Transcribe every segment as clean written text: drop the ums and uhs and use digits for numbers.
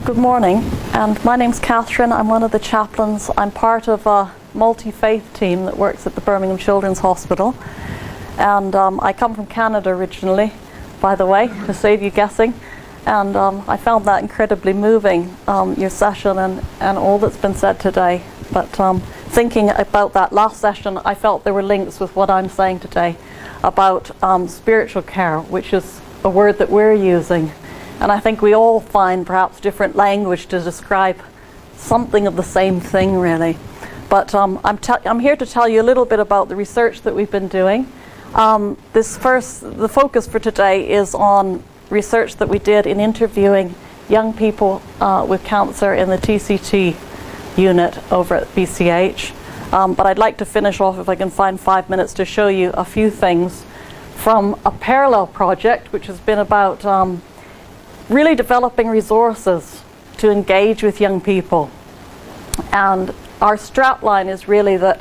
Good morning, and my name's Kathryn. I'm one of the chaplains. I'm part of a multi-faith team that works at the Birmingham Children's Hospital, and I come from Canada originally, by the way, to save you guessing, and I found that incredibly moving, your session and all that's been said today. But thinking about that last session, I felt there were links with what I'm saying today about spiritual care, which is a word that we're using. And I think we all find perhaps different language to describe something of the same thing, really. But I'm here to tell you a little bit about the research that we've been doing. The focus for today is on research that we did in interviewing young people with cancer in the TCT unit over at BCH. But I'd like to finish off, if I can find 5 minutes, to show you a few things from a parallel project, which has been about really developing resources to engage with young people. And our strapline is really that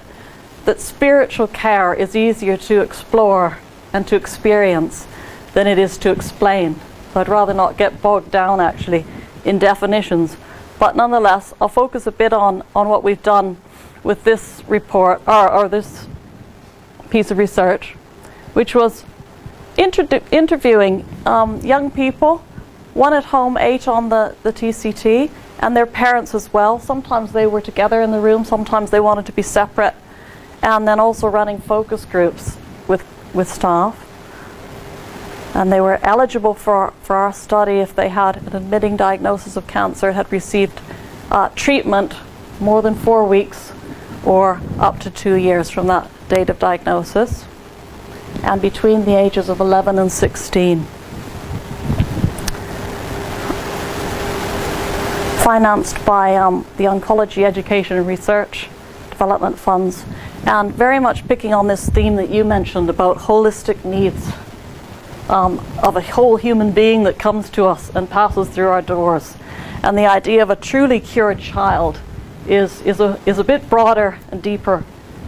spiritual care is easier to explore and to experience than it is to explain. So I'd rather not get bogged down actually in definitions. But nonetheless, I'll focus a bit on what we've done with this report, or this piece of research, which was interviewing young people, one at home, 8 on the TCT, and their parents as well. Sometimes they were together in the room, sometimes they wanted to be separate, and then also running focus groups with staff. And they were eligible for our study if they had an admitting diagnosis of cancer, had received treatment more than 4 weeks or up to 2 years from that date of diagnosis, and between the ages of 11 and 16. Financed by the Oncology Education and Research Development Funds, and very much picking on this theme that you mentioned about holistic needs of a whole human being that comes to us and passes through our doors. And the idea of a truly cured child is a bit broader and deeper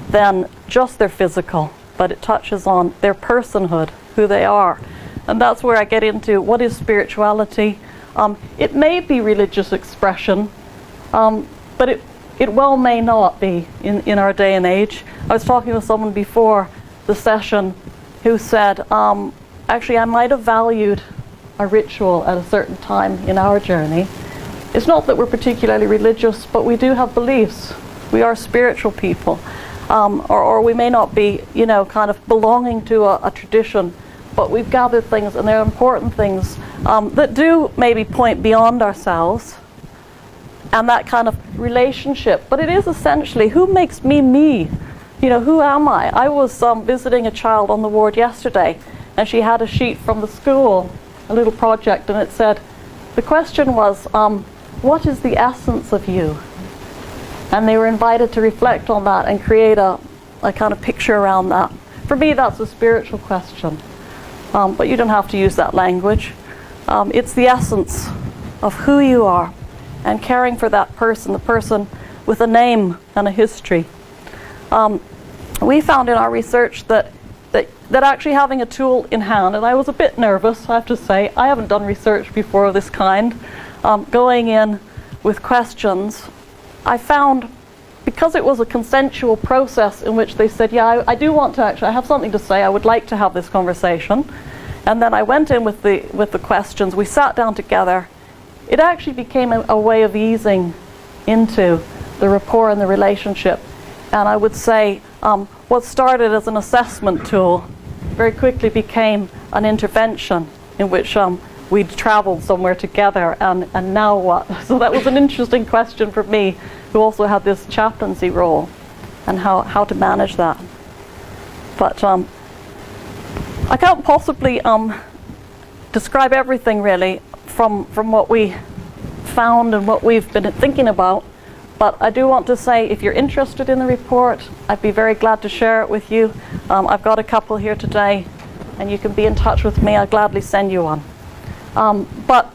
than just their physical, but it touches on their personhood, who they are. And that's where I get into what is spirituality. It may be religious expression, but it well may not be in our day and age. I was talking with someone before the session who said, actually I might have valued a ritual at a certain time in our journey. It's not that we're particularly religious, but we do have beliefs. We are spiritual people. Or we may not be, kind of belonging to a tradition, but we've gathered things, and they're important things that do maybe point beyond ourselves and that kind of relationship. But it is essentially, who makes me me? Who am I? I was visiting a child on the ward yesterday, and she had a sheet from the school, a little project, and it said, the question was, what is the essence of you? And they were invited to reflect on that and create a kind of picture around that. For me, that's a spiritual question. But you don't have to use that language. It's the essence of who you are and caring for that person, the person with a name and a history. We found in our research that actually having a tool in hand, and I was a bit nervous, I have to say, I haven't done research before of this kind, going in with questions, I found, because it was a consensual process in which they said, yeah, I do want to actually, I have something to say, I would like to have this conversation. And then I went in with the questions, we sat down together. It actually became a way of easing into the rapport and the relationship. And I would say what started as an assessment tool very quickly became an intervention in which we'd traveled somewhere together, and now what? So that was an interesting question for me, who also had this chaplaincy role, and how to manage that. But I can't possibly describe everything really from what we found and what we've been thinking about, but I do want to say, if you're interested in the report, I'd be very glad to share it with you. I've got a couple here today, and you can be in touch with me. I'll gladly send you one. But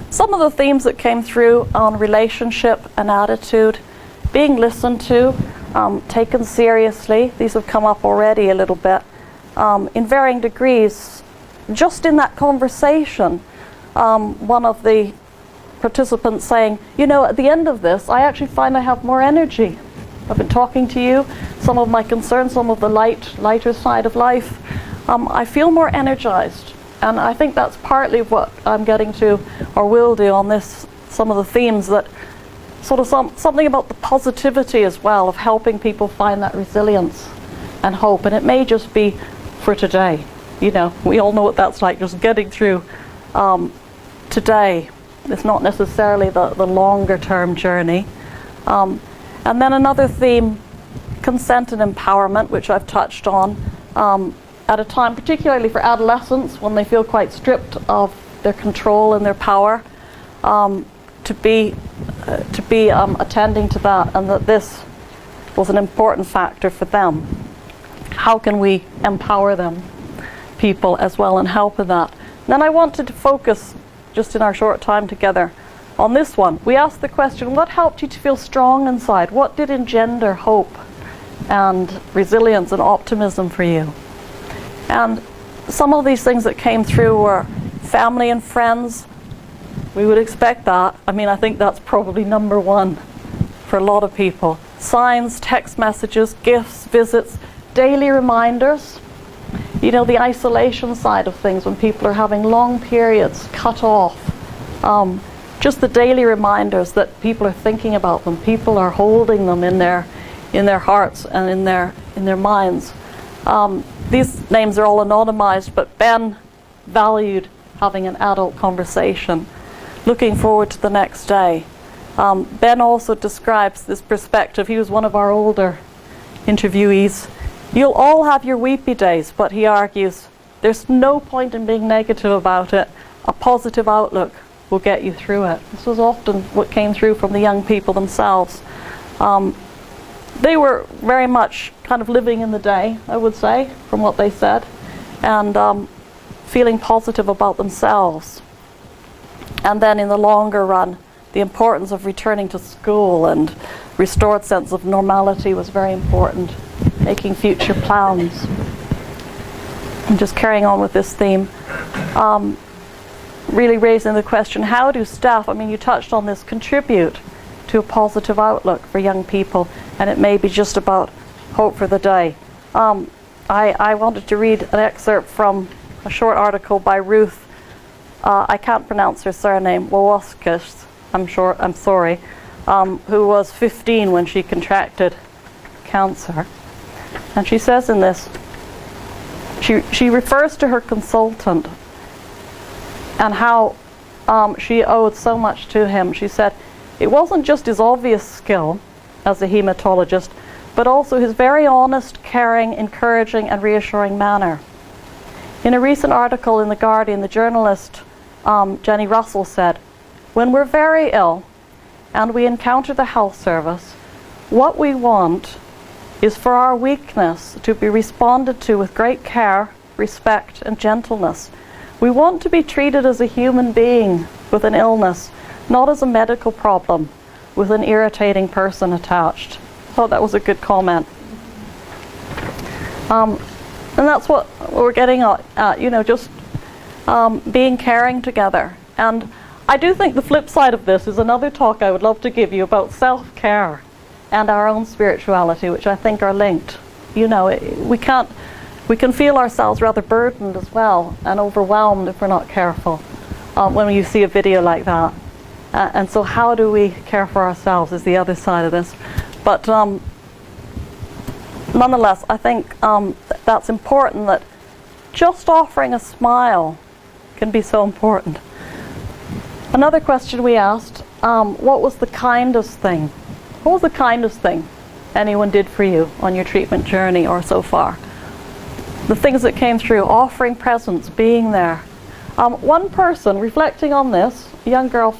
some of the themes that came through on relationship and attitude, being listened to, taken seriously, these have come up already a little bit, in varying degrees. Just in that conversation, one of the participants saying, you know, at the end of this, I actually find I have more energy. I've been talking to you, some of my concerns, some of the lighter side of life. I feel more energized. And I think that's partly what I'm getting to, or will do on this, some of the themes, that sort of something about the positivity as well, of helping people find that resilience and hope. And it may just be for today. You know, we all know what that's like, just getting through today. It's not necessarily the longer term journey. And then another theme, consent and empowerment, which I've touched on, at a time, particularly for adolescents, when they feel quite stripped of their control and their power, to be attending to that, and that this was an important factor for them. How can we empower them, people, as well, and help with that? Then I wanted to focus, just in our short time together, on this one. We asked the question, what helped you to feel strong inside? What did engender hope and resilience and optimism for you? And some of these things that came through were family and friends. We would expect that. I mean, I think that's probably number one for a lot of people. Signs, text messages, gifts, visits, daily reminders. You know, the isolation side of things, when people are having long periods cut off. Just the daily reminders that people are thinking about them. People are holding them in their hearts and in their minds. These names are all anonymized, but Ben valued having an adult conversation, looking forward to the next day. Ben also describes this perspective. He was one of our older interviewees. You'll all have your weepy days, but he argues, there's no point in being negative about it. A positive outlook will get you through it. This was often what came through from the young people themselves. They were very much kind of living in the day, I would say, from what they said, and feeling positive about themselves. And then in the longer run, the importance of returning to school and restored sense of normality was very important, making future plans. And just carrying on with this theme, really raising the question, how do staff, I mean, you touched on this, contribute to a positive outlook for young people? And it may be just about hope for the day. I wanted to read an excerpt from a short article by Ruth, I can't pronounce her surname, Wowaskis, I'm sorry, who was 15 when she contracted cancer. And she says in this, she refers to her consultant and how she owed so much to him. She said, it wasn't just his obvious skill as a hematologist, but also his very honest, caring, encouraging and reassuring manner. In a recent article in The Guardian, the journalist Jenny Russell said, when we're very ill and we encounter the health service, what we want is for our weakness to be responded to with great care, respect and gentleness. We want to be treated as a human being with an illness, not as a medical problem with an irritating person attached. I thought that was a good comment. And that's what we're getting at, you know, just being caring together. And I do think the flip side of this is another talk I would love to give you about self-care and our own spirituality, which I think are linked. You know, we can feel ourselves rather burdened as well and overwhelmed if we're not careful when you see a video like that. And so how do we care for ourselves is the other side of this. But nonetheless, I think that's important, that just offering a smile can be so important. Another question we asked, what was the kindest thing? What was the kindest thing anyone did for you on your treatment journey or so far? The things that came through, offering presents, being there. One person, reflecting on this, a young girl,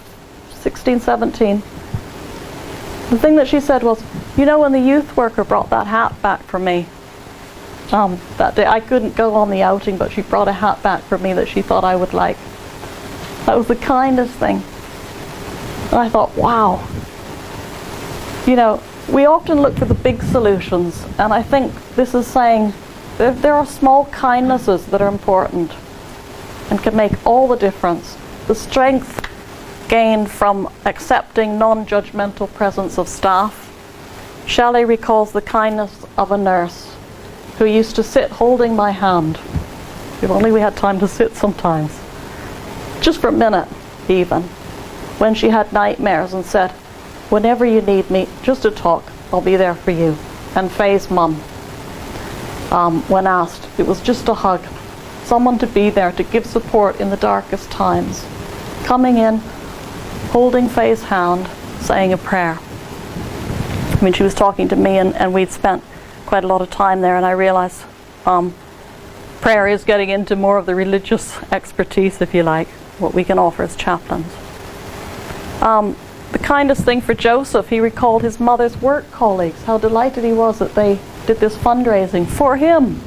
16, 17, the thing that she said was, you know, when the youth worker brought that hat back for me that day, I couldn't go on the outing, but she brought a hat back for me that she thought I would like. That was the kindest thing. And I thought, wow. You know, we often look for the big solutions, and I think this is saying there are small kindnesses that are important and can make all the difference. The strength gained from accepting non-judgmental presence of staff. Shelley recalls the kindness of a nurse who used to sit holding my hand. If only we had time to sit sometimes. Just for a minute, even. When she had nightmares and said, "Whenever you need me, just to talk, I'll be there for you." And Faye's mum, when asked, it was just a hug. Someone to be there to give support in the darkest times. Coming in, holding Faye's hand, saying a prayer. I mean, she was talking to me, and we'd spent quite a lot of time there, and I realized prayer is getting into more of the religious expertise, if you like, what we can offer as chaplains. The kindest thing for Joseph, he recalled his mother's work colleagues, how delighted he was that they did this fundraising for him,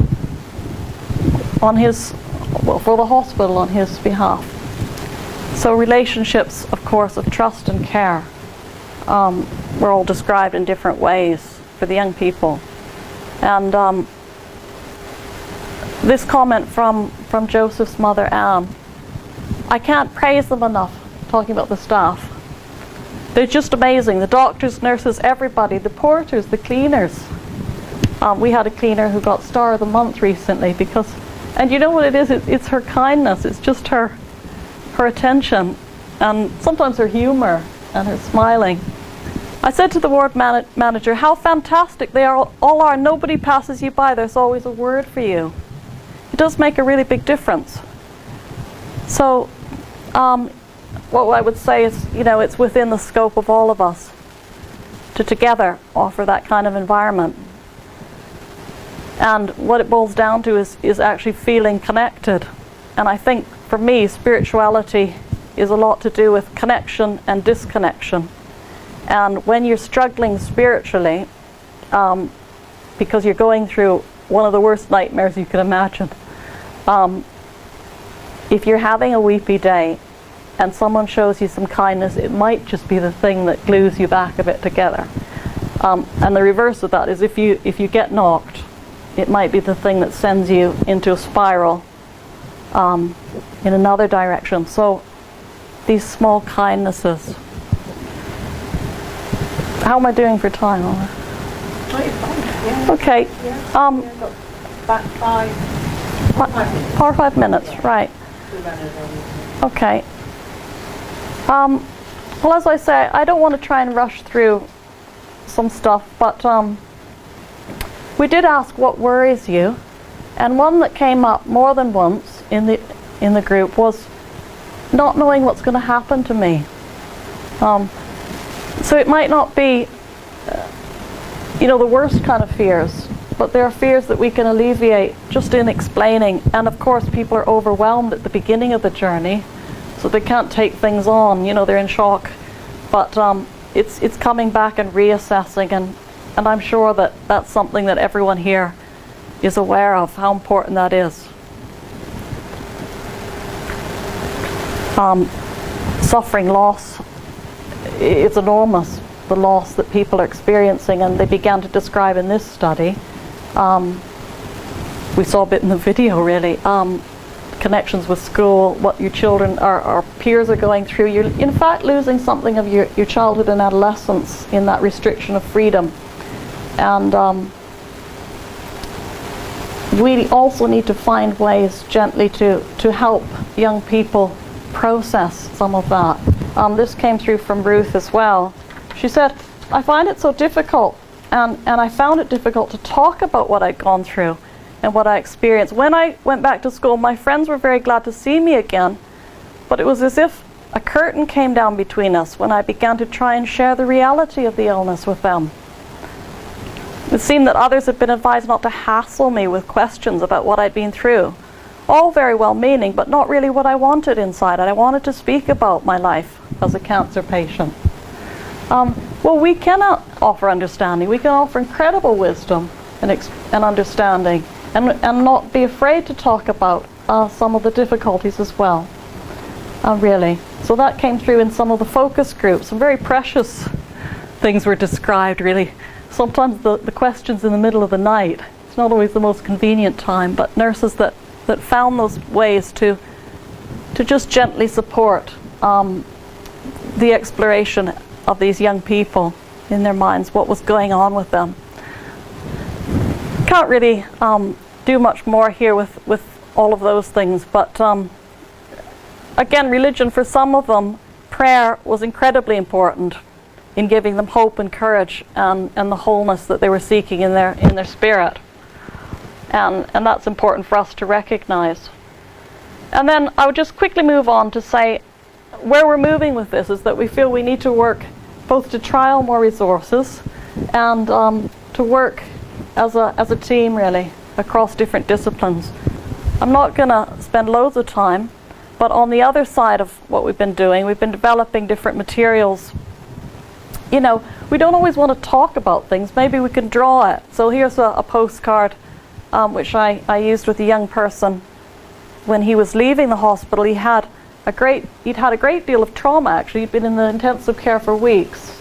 on his, well, for the hospital on his behalf. So relationships, of course, of trust and care were all described in different ways for the young people. And this comment from Joseph's mother, Anne, I can't praise them enough, talking about the staff. They're just amazing. The doctors, nurses, everybody, the porters, the cleaners. We had a cleaner who got Star of the Month recently because, and you know what it is? It's her kindness. It's just her attention, and sometimes her humor and her smiling. I said to the ward manager, how fantastic they all are. Nobody passes you by. There's always a word for you. It does make a really big difference. So what I would say is, you know, it's within the scope of all of us to together offer that kind of environment. And what it boils down to is actually feeling connected. And I think for me, spirituality is a lot to do with connection and disconnection. And when you're struggling spiritually, because you're going through one of the worst nightmares you can imagine, if you're having a weepy day and someone shows you some kindness, it might just be the thing that glues you back a bit together. And the reverse of that is if you get knocked, it might be the thing that sends you into a spiral in another direction. So these small kindnesses. How am I doing for time? Okay. About 5 minutes, right. Okay. Well, as I say, I don't want to try and rush through some stuff, but we did ask what worries you, and one that came up more than once in the group was not knowing what's going to happen to me. So it might not be, you know, the worst kind of fears, but there are fears that we can alleviate just in explaining. And of course, people are overwhelmed at the beginning of the journey, so they can't take things on. You know, they're in shock. But it's coming back and reassessing, and I'm sure that that's something that everyone here is aware of, how important that is. Suffering, loss, it's enormous, the loss that people are experiencing, and they began to describe in this study. We saw a bit in the video, really. Connections with school, what your children or peers are going through. You're in fact losing something of your childhood and adolescence in that restriction of freedom. And we also need to find ways gently to help young people process some of that. This came through from Ruth as well. She said, I find it so difficult, and I found it difficult to talk about what I'd gone through and what I experienced. When I went back to school, my friends were very glad to see me again, but it was as if a curtain came down between us when I began to try and share the reality of the illness with them. It seemed that others had been advised not to hassle me with questions about what I'd been through. All very well meaning, but not really what I wanted inside. I wanted to speak about my life as a cancer patient. Well, we cannot offer understanding. We can offer incredible wisdom and understanding, and not be afraid to talk about some of the difficulties as well, really. So that came through in some of the focus groups. Some very precious things were described, really. Sometimes the questions in the middle of the night, it's not always the most convenient time, but nurses that found those ways to just gently support the exploration of these young people in their minds, what was going on with them. Can't really do much more here with all of those things, but again, religion for some of them, prayer was incredibly important in giving them hope and courage and the wholeness that they were seeking in their spirit. And that's important for us to recognize. And then I would just quickly move on to say where we're moving with this is that we feel we need to work both to trial more resources and to work as a team, really, across different disciplines. I'm not going to spend loads of time, but on the other side of what we've been doing, we've been developing different materials. You know, we don't always want to talk about things. Maybe we can draw it. So here's a postcard which I used with a young person. When he was leaving the hospital, he'd had a great deal of trauma, actually. He'd been in the intensive care for weeks.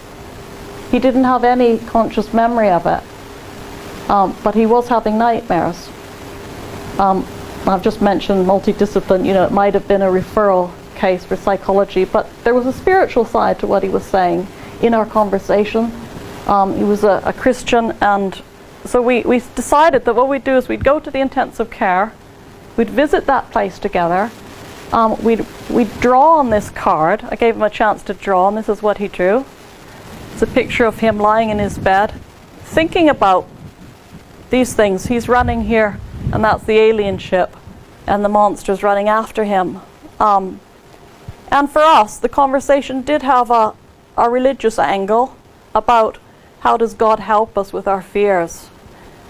He didn't have any conscious memory of it, but he was having nightmares. I've just mentioned multidiscipline. You know, it might have been a referral case for psychology, but there was a spiritual side to what he was saying in our conversation. He was a Christian, and so we decided that what we'd do is we'd go to the intensive care, we'd visit that place together, we'd draw on this card. I gave him a chance to draw, and this is what he drew. It's a picture of him lying in his bed, thinking about these things. He's running here, and that's the alien ship, and the monster's running after him. And for us, the conversation did have a religious angle about how does God help us with our fears.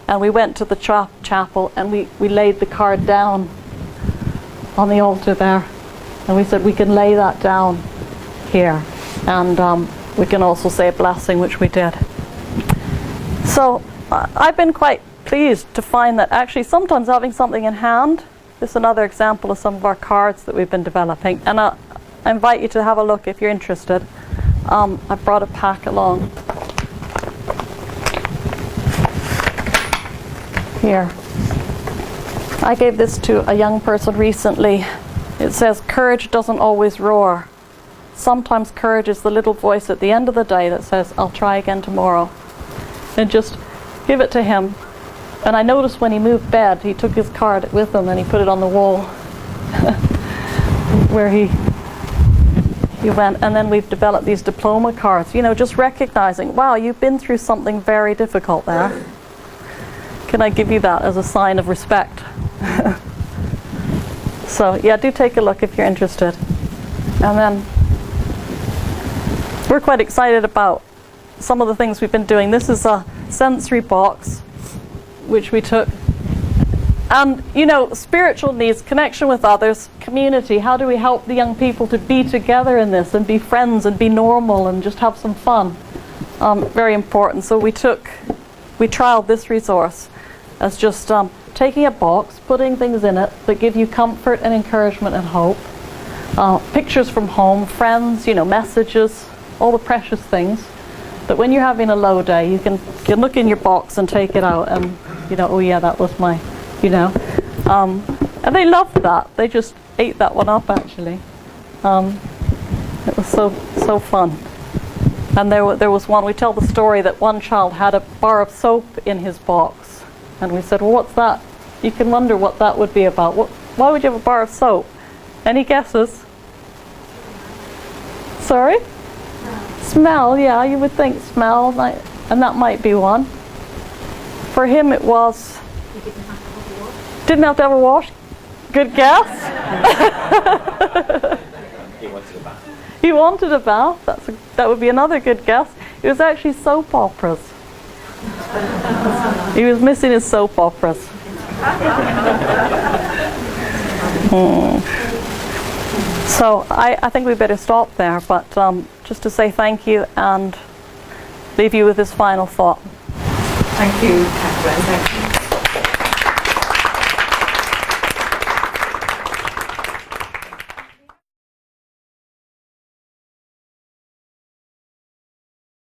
And we went to the chapel, and we laid the card down on the altar there. And we said we can lay that down here. And we can also say a blessing, which we did. So I've been quite pleased to find that actually sometimes having something in hand, this is another example of some of our cards that we've been developing. And I invite you to have a look if you're interested. I brought a pack along. Here. I gave this to a young person recently. It says, courage doesn't always roar. Sometimes courage is the little voice at the end of the day that says, I'll try again tomorrow. And just give it to him. And I noticed when he moved bed, he took his card with him and he put it on the wall where he went. And then we've developed these diploma cards, you know, just recognizing, wow, you've been through something very difficult there. Can I give you that as a sign of respect? So yeah, do take a look if you're interested. And then we're quite excited about some of the things we've been doing. This is a sensory box which we took. And you know, spiritual needs, connection with others, community. How do we help the young people to be together in this and be friends and be normal and just have some fun? Very important. So we trialed this resource as just taking a box, putting things in it that give you comfort and encouragement and hope. Pictures from home, friends, you know, messages, all the precious things. That when you're having a low day, you can look in your box and take it out and, you know, oh yeah, that was my, you know. And they loved that. They just ate that one up, actually. It was so fun. And there was one, we tell the story that one child had a bar of soap in his box. And we said, well, what's that? You can wonder what that would be about. Why would you have a bar of soap? Any guesses? Sorry? Smell, yeah, you would think smell, and that might be one. For him it was... Didn't have to have a wash? Good guess. He wanted a bath. He wanted a bath. That would be another good guess. It was actually soap operas. He was missing his soap operas. So I think we better stop there, but just to say thank you and leave you with this final thought. Thank you, Kathryn. Thank you.